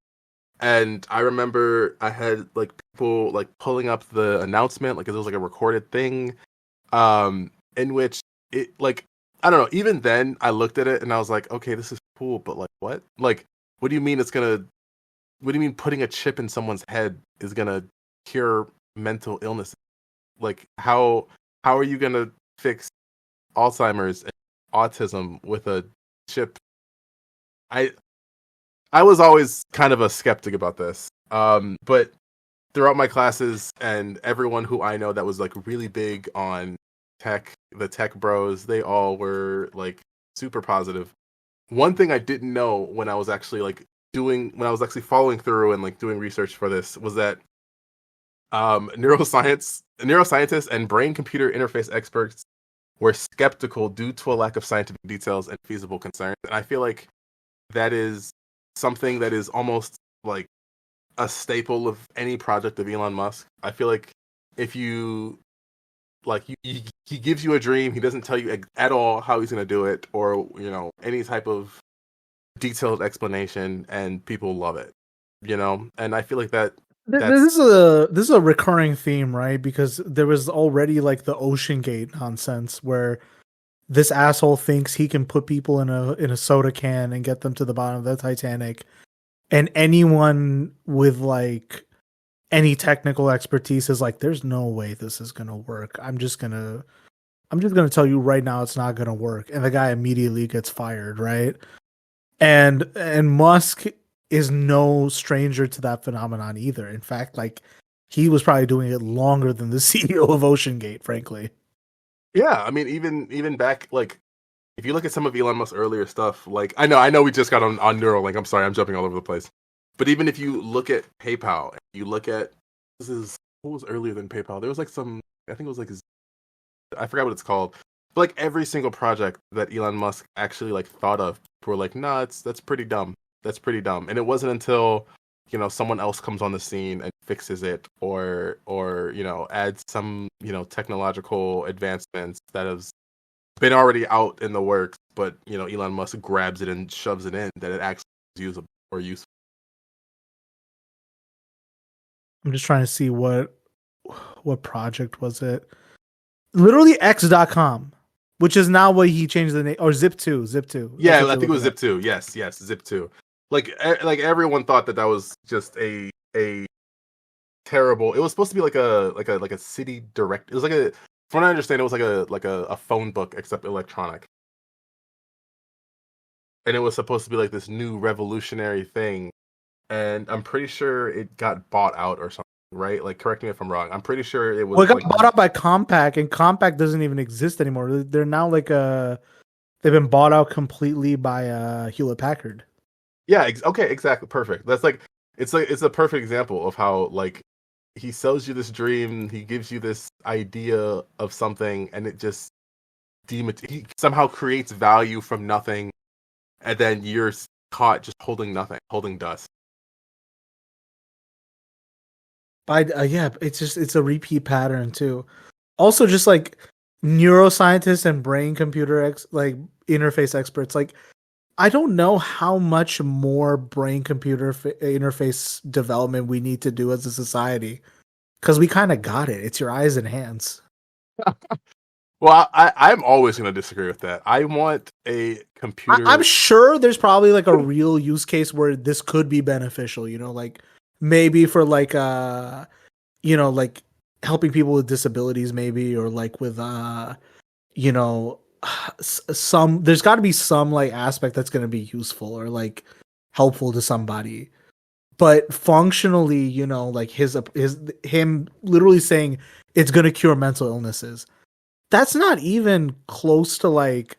Speaker 4: And I remember I had like people like pulling up the announcement, like it was like a recorded thing, in which it like I don't know. Even then, I looked at it and I was like, okay, this is cool, but like what? Like, what do you mean it's gonna? What do you mean putting a chip in someone's head is gonna cure mental illness? Like, how are you gonna fix Alzheimer's and autism with a chip? I I was always kind of a skeptic about this. But throughout my classes and everyone who I know that was like really big on tech, the tech bros, they all were like super positive. One thing I didn't know when I was actually following through and like doing research for this was that neuroscientists and brain computer interface experts were skeptical due to a lack of scientific details and feasible concerns. And I feel like that is something that is almost like a staple of any project of Elon Musk. I feel like if you like he gives you a dream, he doesn't tell you at all how he's going to do it or any type of detailed explanation, and people love it. And I feel like that's
Speaker 1: This is a recurring theme, right? Because there was already like the Ocean Gate nonsense where this asshole thinks he can put people in a soda can and get them to the bottom of the Titanic, and anyone with like any technical expertise is like, there's no way this is gonna work. I'm just gonna tell you right now it's not gonna work. And the guy immediately gets fired, right? And Musk is no stranger to that phenomenon either. In fact, like he was probably doing it longer than the CEO of OceanGate, frankly.
Speaker 4: Yeah, I mean, even back like if you look at some of Elon Musk's earlier stuff, like I know we just got on Neuralink. I'm sorry, I'm jumping all over the place. But even if you look at PayPal, you look at what was earlier than PayPal? There was like I think it was like I forgot what it's called. But like every single project that Elon Musk actually like thought of, people were like, nah, that's pretty dumb. That's pretty dumb. And it wasn't until someone else comes on the scene and fixes it, or adds some technological advancements that has been already out in the works, but Elon Musk grabs it and shoves it in, that it actually is usable or useful.
Speaker 1: I'm just trying to see what project was it. Literally X.com, which is now what he changed the name, or Zip2. Zip2.
Speaker 4: Yeah, I think it was Zip2. Yes, Zip2. Like everyone thought that was just a terrible. It was supposed to be like a city direct. It was like from what I understand, it was like a phone book except electronic, and it was supposed to be like this new revolutionary thing. And I'm pretty sure it got bought out or something, right? Like, correct me if I'm wrong. I'm pretty sure it was.
Speaker 1: Well, it got bought out by Compaq, and Compaq doesn't even exist anymore. They're now like they've been bought out completely by Hewlett Packard.
Speaker 4: Yeah. Okay. Exactly. Perfect. That's like it's a perfect example of how like he sells you this dream, he gives you this idea of something, and it just he somehow creates value from nothing, and then you're caught just holding nothing, holding dust.
Speaker 1: Yeah, it's a repeat pattern too. Also, just like neuroscientists and brain computer interface experts, like I don't know how much more brain computer interface development we need to do as a society, because we kind of got it. It's your eyes and hands.
Speaker 4: Well, I'm always going to disagree with that. I want a computer.
Speaker 1: I'm sure there's probably like a real use case where this could be beneficial. Like maybe for like like helping people with disabilities, maybe, or like with some. There's got to be some like aspect that's going to be useful or like helpful to somebody. But functionally, like him literally saying it's going to cure mental illnesses. That's not even close to like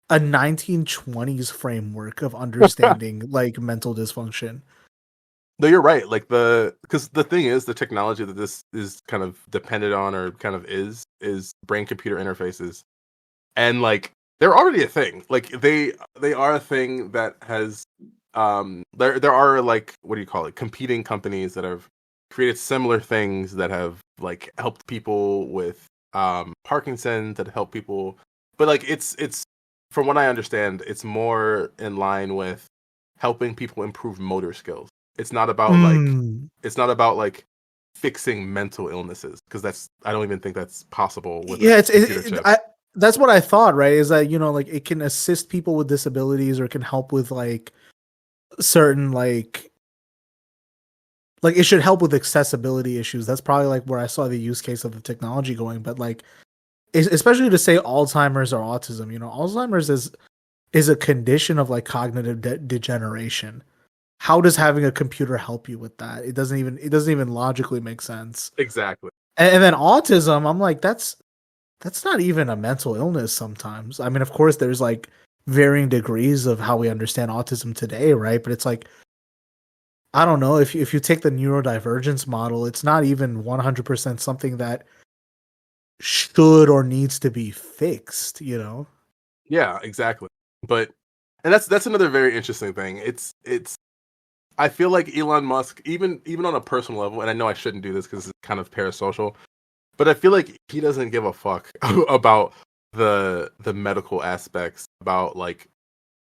Speaker 1: a 1920s framework of understanding like mental dysfunction.
Speaker 4: No, you're right. Like because the thing is, the technology that this is kind of dependent on, or kind of is brain computer interfaces, and like they're already a thing. Like they are a thing that has there are like, what do you call it, competing companies that have created similar things that have like helped people with Parkinson's, that help people, but like it's from what I understand, it's more in line with helping people improve motor skills. It's not about like fixing mental illnesses, because I don't even think that's possible with
Speaker 1: that's what I thought, right? Is that like it can assist people with disabilities, or it can help with like certain like it should help with accessibility issues. That's probably like where I saw the use case of the technology going. But like especially to say Alzheimer's or autism, Alzheimer's is a condition of like cognitive degeneration. How does having a computer help you with that? It doesn't even logically make sense.
Speaker 4: Exactly.
Speaker 1: And then autism, I'm like, that's not even a mental illness sometimes. I mean, of course, there's like varying degrees of how we understand autism today, right? But it's like, I don't know, if you take the neurodivergence model, it's not even 100% something that should or needs to be fixed,
Speaker 4: Yeah, exactly. And that's another very interesting thing. It's I feel like Elon Musk, even on a personal level, and I know I shouldn't do this because it's kind of parasocial, but I feel like he doesn't give a fuck about the medical aspects, about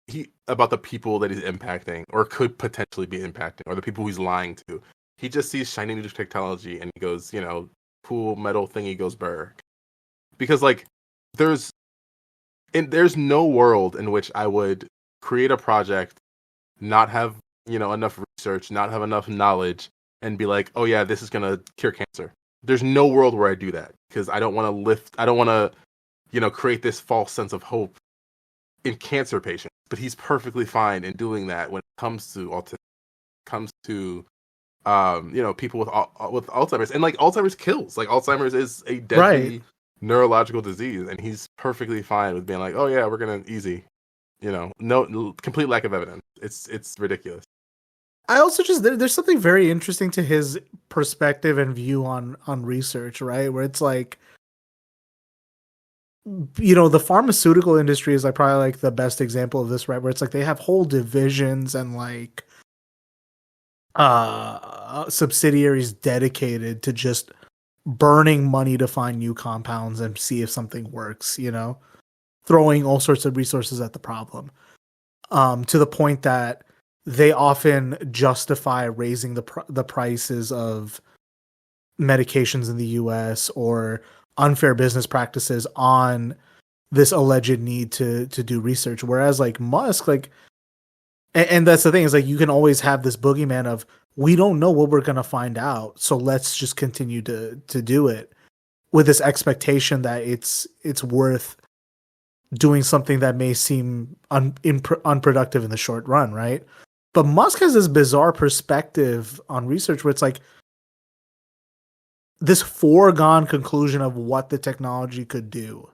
Speaker 4: the people that he's impacting or could potentially be impacting, or the people he's lying to. He just sees shiny new technology and he goes, cool metal thingy goes burr. Because like there's no world in which I would create a project, not have enough research, not have enough knowledge, and be like, oh yeah, this is gonna cure cancer. There's no world where I do that, because I don't want to create this false sense of hope in cancer patients. But he's perfectly fine in doing that when it comes to autism, comes to people with Alzheimer's. And like Alzheimer's kills. Like Alzheimer's is a deadly neurological disease, and he's perfectly fine with being like, oh yeah, we're gonna easy. No complete lack of evidence. It's ridiculous.
Speaker 1: I also just there's something very interesting to his perspective and view on research, right? Where it's like, the pharmaceutical industry is like probably like the best example of this, right? Where it's like they have whole divisions and like subsidiaries dedicated to just burning money to find new compounds and see if something works, throwing all sorts of resources at the problem. To the point that they often justify raising the prices of medications in the US or unfair business practices on this alleged need to do research. Whereas like Musk, like, and that's the thing, is like you can always have this boogeyman of, we don't know what we're gonna find out, so let's just continue to do it with this expectation that it's worth doing something that may seem unproductive in the short run, right? But Musk has this bizarre perspective on research where it's like this foregone conclusion of what the technology could do.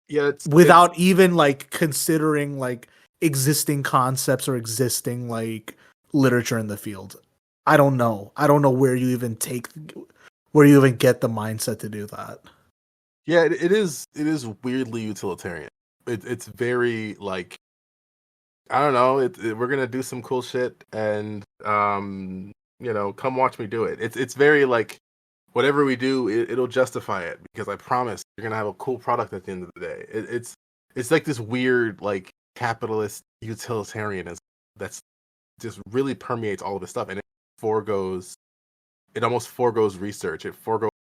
Speaker 4: Yeah,
Speaker 1: without even like considering like existing concepts or existing like literature in the field. I don't know. I don't know where you even get the mindset to do that.
Speaker 4: Yeah, it is weirdly utilitarian. It's very like, I don't know. We're gonna do some cool shit, and come watch me do it. It's very like, whatever we do, it'll justify it because I promise you're gonna have a cool product at the end of the day. It's like this weird like capitalist utilitarianism that's just really permeates all of this stuff, and it almost foregoes research. It foregoes